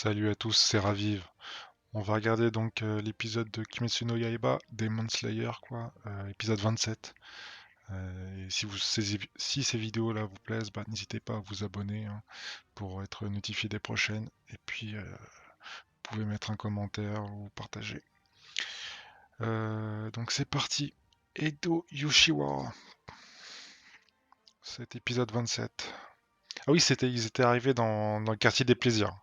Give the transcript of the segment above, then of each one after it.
Salut à tous, c'est Raviv. On va regarder donc l'épisode de Kimetsu no Yaiba, Demon Slayer, quoi, épisode 27. Et si ces vidéos-là vous plaisent, bah, n'hésitez pas à vous abonner hein, pour être notifié des prochaines. Et puis, vous pouvez mettre un commentaire ou partager. Donc c'est parti. Edo Yoshiwara. Cet épisode 27. Ah oui, ils étaient arrivés dans le quartier des plaisirs.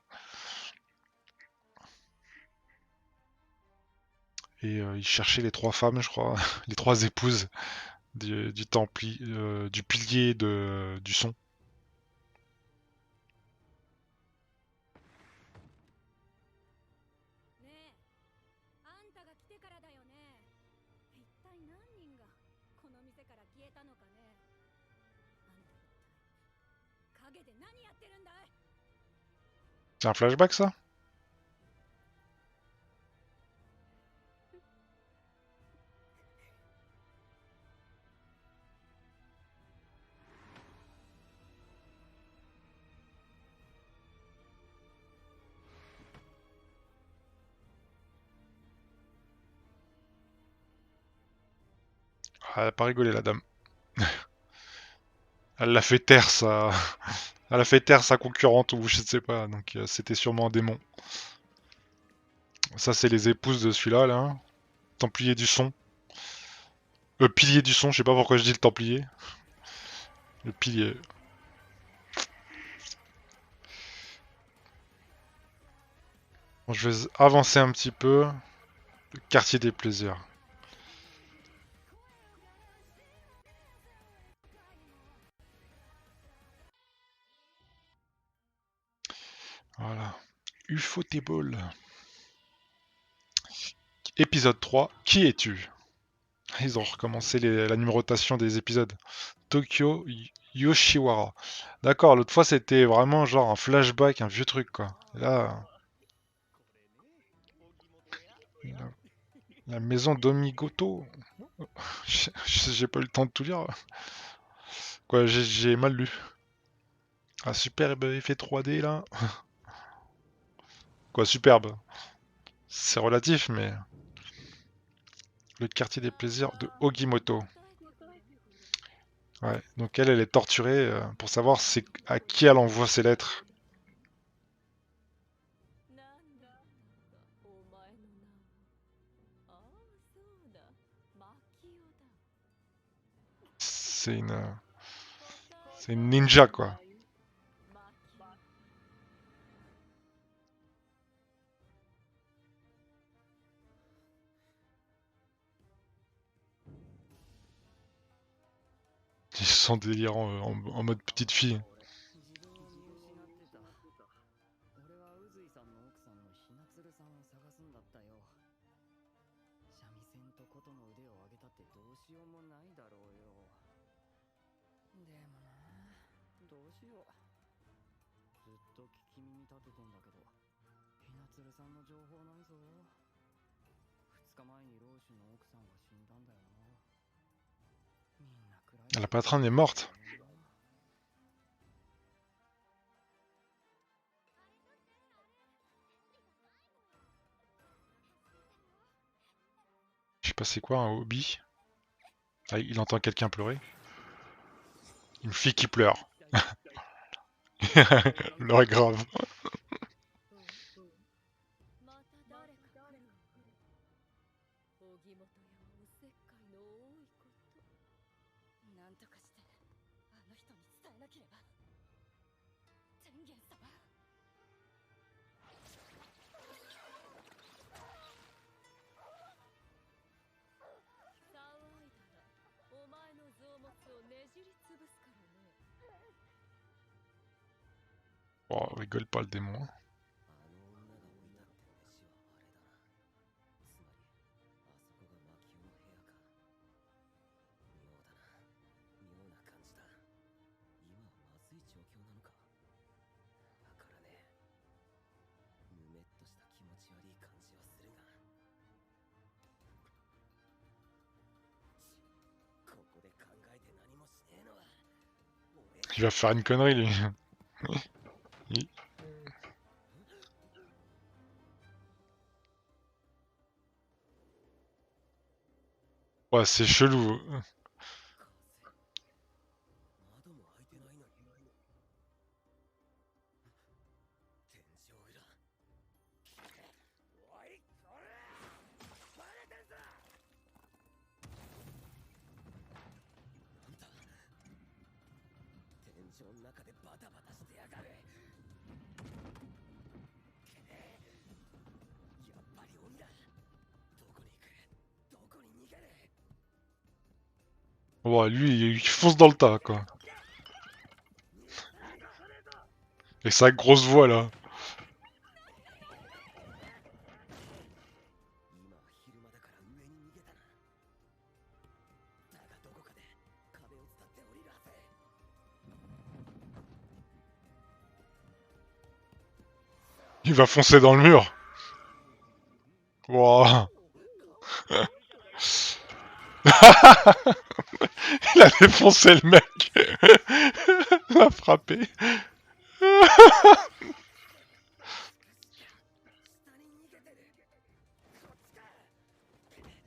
Et ils cherchaient les trois femmes, je crois, les trois épouses du pilier du son. ねえ、あんたが来てからだよね。一体何人がこの店から消えたのかね。あんた一体影で何やってるんだい。 C'est un flashback ça? Ah, elle a pas rigolé la dame. Elle l'a fait taire sa... Elle a fait taire sa concurrente ou je ne sais pas, donc c'était sûrement un démon. Ça c'est les épouses de celui-là, là. Hein. Templier du son. Pilier du son, je sais pas pourquoi je dis le templier. Le pilier. Bon, je vais avancer un petit peu. Le quartier des plaisirs. Voilà. Ufotable. Épisode 3. Qui es-tu? Ils ont recommencé la numérotation des épisodes. Tokyo Yoshiwara. D'accord, l'autre fois c'était vraiment genre un flashback, un vieux truc quoi. Et là, la, la maison d'Omigoto. J'ai pas eu le temps de tout lire. Quoi, j'ai mal lu. Un superbe effet 3D là. Quoi, superbe. C'est relatif, mais. Le quartier des plaisirs de Ogimoto. Ouais, donc elle est torturée pour savoir à qui elle envoie ses lettres. なんだお前の名は。ああ、そうだ。マキオだ。C'est c'est une ninja quoi. マキオ。Ils sont délirants en mode petite fille. 俺は宇髄さんの奥さんのひなつるさんを探すんだったよ。三味線と琴の腕を上げたってどうしようもないだろうよ。でもな、どうしよう。ずっと聞き耳立ててんだけど、ひなつるさんの情報ないぞ。2日前に老主の奥さんが死んだんだよな。みんな暗い。 La patronne est morte. Je sais pas c'est quoi un hobby. Ah, il entend quelqu'un pleurer. Une fille qui pleure. L'heure est grave. また誰か来る。荻本屋はおせっかいの多いこと。なんとかしてあの人に伝えなければ。天元様。騒いだらお前の臓物をねじりつぶすからね。 Oh, rigole pas le démon. あの女が置いたって飯はあれだな。つまり、あそこがマキオの部屋か。妙だな。妙な感じだ。今はまずい状況なのか。わからねえ。ぬめっとした気持ち悪い感じはするが。ここで考えて何もしねえのは。Il va faire une connerie lui. Ouais, c'est chelou. 窓も開いてないのに天井裏おいこれバレてんぞなんだ天井の中でバタバタしてやがるやっぱり鬼だどこに行くどこに逃げる Ouais, lui, il fonce dans le tas, quoi. Et sa grosse voix, là. 今は昼間だから上に逃げたなだがどこかで壁を伝って降りるはず Il va foncer dans le mur. Wow. Il a défoncé le mec. Il a frappé. 下に逃げてるこっちかいや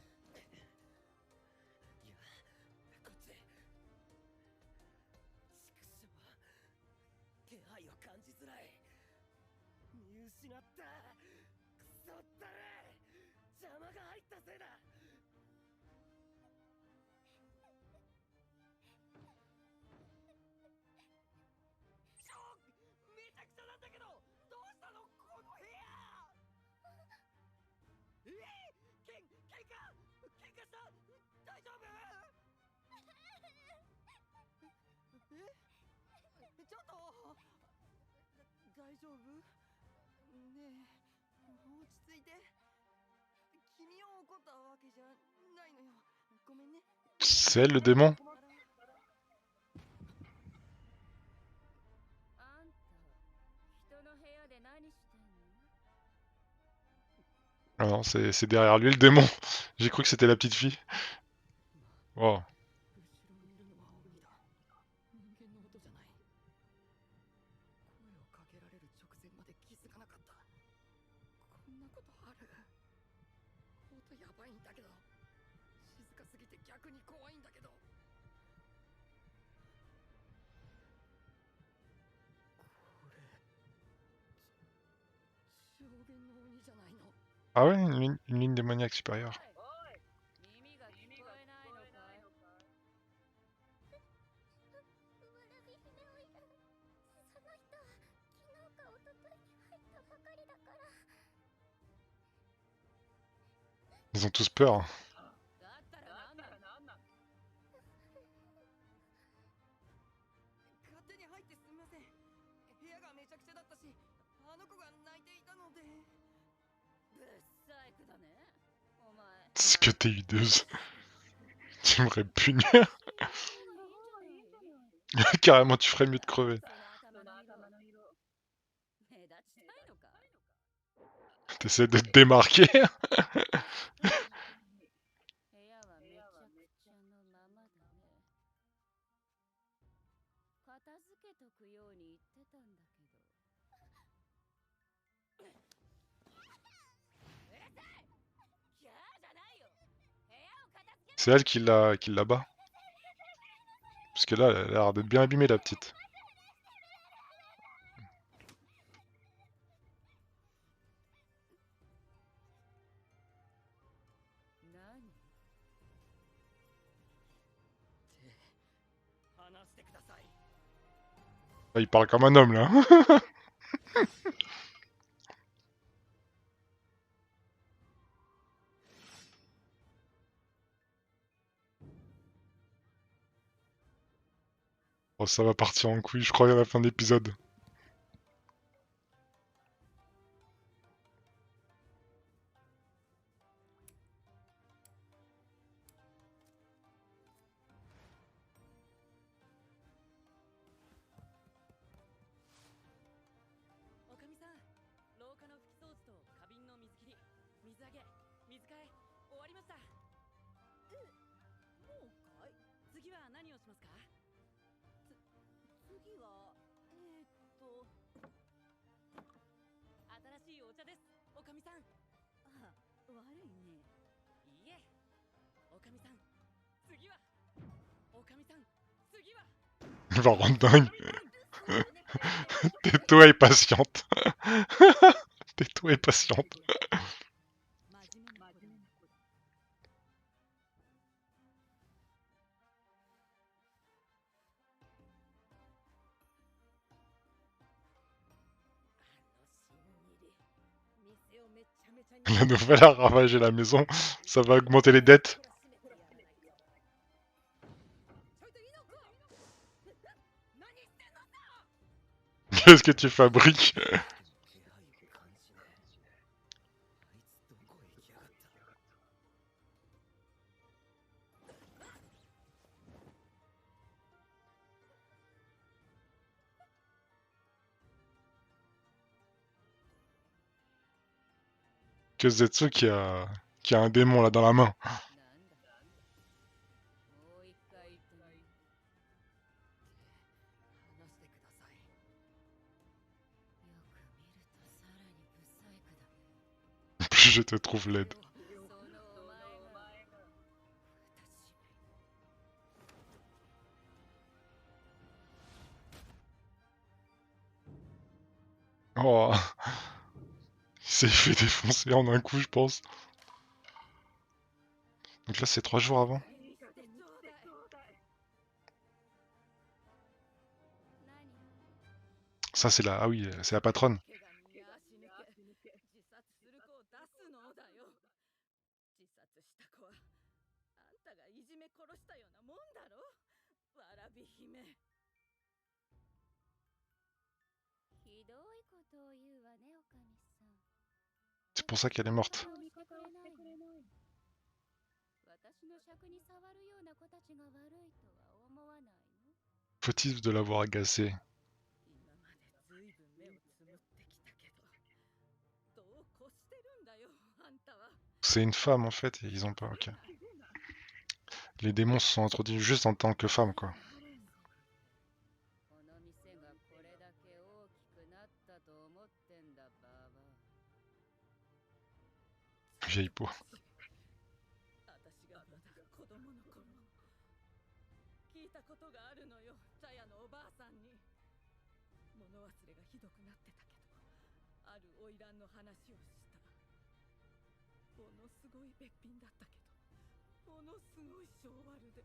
こっち畜生気配を感じづらい見失ったクソったれ邪魔が入ったせいだめちゃくちゃなんだけどどうしたのこの部屋喧嘩した大丈夫ちょっと大丈夫ねえ落ち着いて君を怒ったわけじゃないのよごめんね C'est elle, le démon. あんた人の部屋で何してんの Ah non, c'est derrière lui, le démon. J'ai cru que c'était la petite fille. Wow. 後ろにいるのは鬼だ人間の音じゃない声をかけられる直前まで気づかなかったこんなことある音やばいんだけど静かすぎて逆に怖いんだけどこれ上限の鬼じゃないの Ah ouais, une ligne démoniaque supérieure. 耳が聞こえないのかい悪びひめおいらその人昨日か一昨日に入ったばかりだから Ils ont tous peur. だったらなんなの勝手に入ってすみません部屋がめちゃくちゃだったしあの子が泣いていたのでブサイクだねお前 Ce que t'es hideuse. Tu m'aurais punir. Carrément, tu ferais mieux de crever. その頭の色目立ちたいのか T'essaies de te démarquer. 部屋はめちゃくちゃのままだね片付けとくように言ってたんだけどキャーじゃないよ部屋を片付け C'est elle qui la bat. Parce que là, elle a l'air d'être bien abîmée, la petite. 何話してください Ah, il parle comme un homme, là. Oh, ça va partir en couille, je crois, à la fin de l'épisode. おかみさん廊下の拭き掃除と花瓶の水切り水あげ水替え終わりましたもうかい次は何をしますか次は新しいお茶ですおかみさんあ悪いねいいえおかみさん次はおかみさん次は Il va rendre dingue. Tais-toi et patiente. Tais-toi et patiente. 真面目な子供 La nouvelle a ravagé la maison. Ça va augmenter les dettes. Qu'est-ce que tu fabriques? 気配を感じねえあいつどこへ行きやがった Que Zetsu qui a un démon là dans la main. なんだもう一回言ってみる話してくださいよく見るとさらにブサイクだね Plus je te trouve laide. そのお前が私 Oh. Il s'est fait défoncer en un coup, je pense. Donc là, c'est 3 jours avant. Ça, c'est la... Ah oui, c'est la patronne. 怪我人や足抜け自殺する子を出すのだよ自殺した子はあんたがいじめ殺したようなもんだろわらび姫ひどいことを言うわね、おかみさん。 C'est pour ça qu'elle est morte. 私の尺に触るような子たちが悪いとは思わないの？ Fautif de l'avoir agacé. 今までずいぶん目をつむってきたけどどうこしてるんだよあんたは C'est une femme en fait, et ils ont pas... Ok. Les démons se sont introduits juste en tant que femmes, quoi. この店がこれだけ大きくなったと思ってんだバーバー Vieille peau. 私がまだ子供の頃聞いたことがあるのよ茶屋のおばあさんに物忘れがひどくなってたけどある花魁の話をしたものすごいべっぴんだったけどものすごい性悪で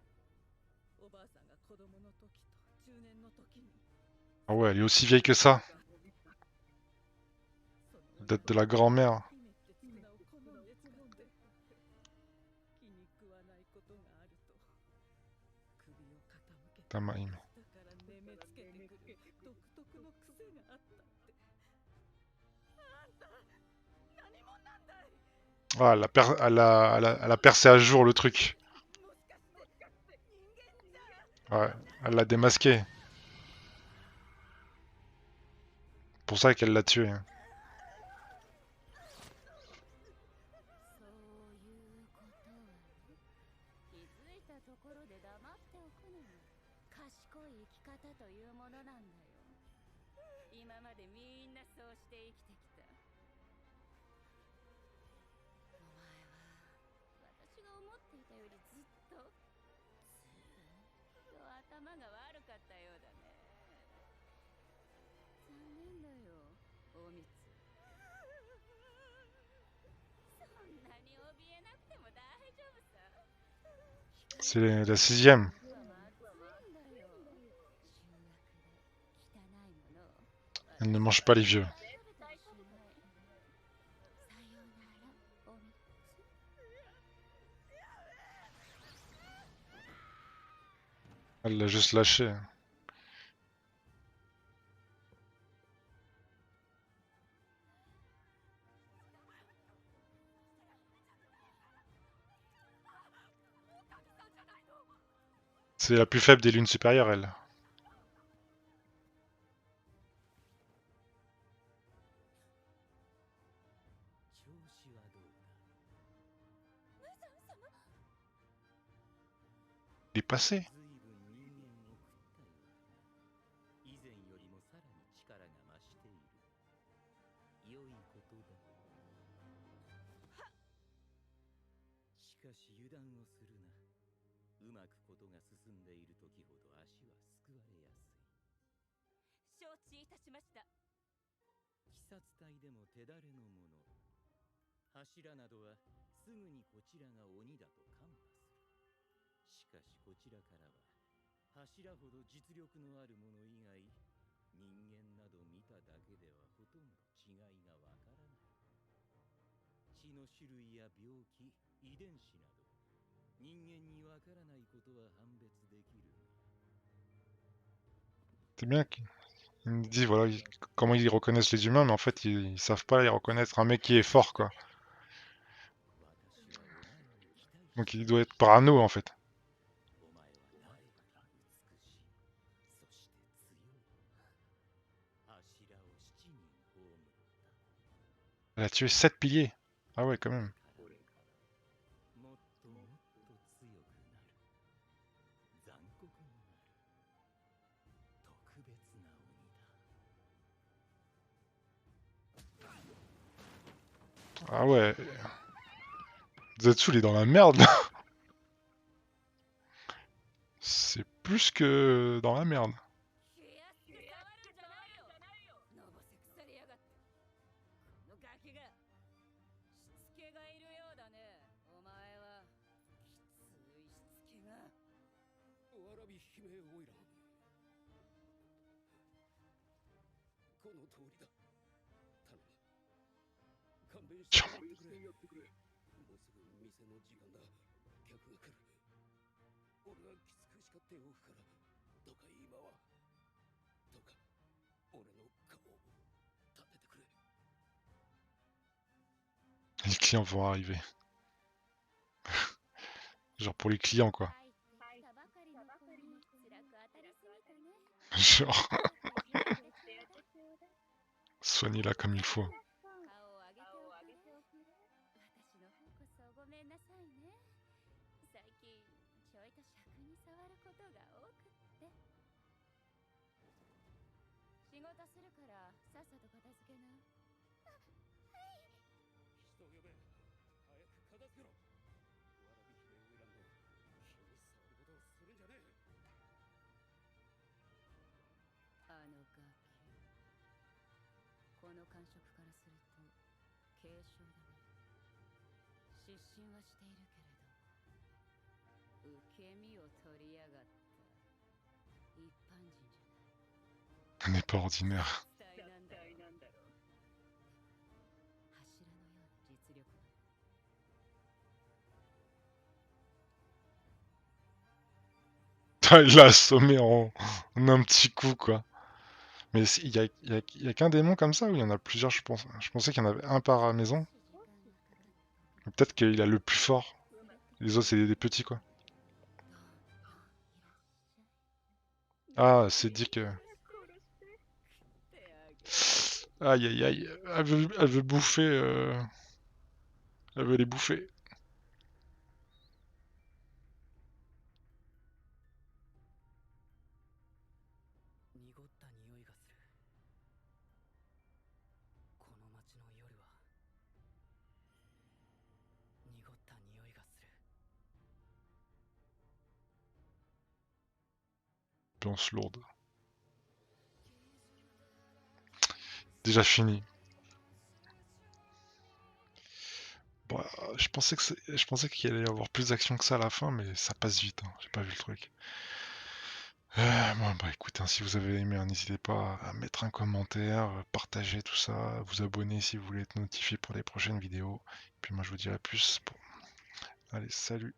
おばあさんが子供の時と中年の時に Ah ouais, elle est aussi vieille que ça. Date de la grand-mère. 気に食わないことがあると首を傾けて Tamaim. だから眠めつけてくる独特の癖があったってあんた何者なんだい Ah, elle a percé à jour le truc. もしかして人間じゃ Ouais, elle l'a démasqué. Pour ça qu'elle l'a tué. そういうことはね。気づいたところで黙っておくのが賢い生き方というものなんだよ。今までみんなそうして生きてきた。お前は私が思っていたよりずっと頭が悪かったようだね。残念だよ、おみつ。そんなに怯えなくても大丈夫さ。 C'est la 6ème. はまずいんだよ。醜悪で汚いものを。 Elle ne mange pas les vieux. さよなら、おみつ。 Elle l'a juste lâché. C'est la plus faible des lunes supérieures, elle. 調子はどうだ Il est passé. ずいぶん人間を食ったようだ以前よりもさらに力が増している良いことだしかし油断をするなうまくことが進んでいる時ほど足はすくわれやすい。承知いたしました。鬼殺隊でも手だれのもの。柱などはすぐにこちらが鬼だと看破する。しかしこちらからは柱ほど実力のあるもの以外、人間など見ただけではほとんど違いがわからない。血の種類や病気、遺伝子など人間にわからないことは判別できるが。 C'est bien qu'ils nous disent voilà comment ils reconnaissent les humains, mais en fait ils savent pas les reconnaître un mec qui est fort quoi. Donc il doit être parano en fait. お前は誰より美しい、そして強い。柱を7人葬った。 Elle a tué 7 piliers. Ah ouais quand même. もっともっと強くなる。残酷になる。特別な鬼だ。 Ah ouais. Zetsu il est dans la merde. C'est plus que dans la merde. 気安く触るんじゃないよ。のぼせ腐りやがって。このガキがしつけがいるようだね。お前はきついしつけが。わらび姫オイラ、この通りだ。頼む、勘弁してやってくれ。もうすぐ店の時間だ。客が来る。俺はきつく叱っておくから、どうか今は、どうか俺の顔を立ててくれ。 Les clients vont arriver. Genre pour les clients quoi. 入ってきたばかりの子に辛く当たりすぎたね。 Genre 顔を soignez-la comme il faut. 上げておくれ。私の方こそごめんなさいね。最近ちょいと尺に触ることが多くって。仕事するからさっさと片付けな。人を呼べ。早く片付けろ。わらび姫オイランド、気に障ることをするんじゃねえ。あのガキ。この感触からすると軽傷だね。失神はしているけれど、受け身を取りやがった。一般人じゃない。 Elle n'est pas ordinaire. 期待なんだろう。柱のような実力が。 Il l'a assommé en un petit coup quoi. Mais il y a qu'un démon comme ça ou il y en a plusieurs je pense. Je pensais qu'il y en avait un par maison. Peut-être qu'il a le plus fort. Les autres c'est des petits quoi. Ah c'est dit que... Aïe aïe aïe. Elle veut bouffer... Elle veut les bouffer. 濁った匂いがする。この街の夜は濁った匂いがする。 Ambiance lourde. Déjà fini. Bon, je pensais qu'il allait y avoir plus d'action que ça à la fin, mais ça passe vite, hein. J'ai pas vu le truc. Bon, bah écoutez, hein, si vous avez aimé, hein, n'hésitez pas à mettre un commentaire, partager tout ça, vous abonner si vous voulez être notifié pour les prochaines vidéos. Puis moi je vous dis à plus. Bon. Allez, salut.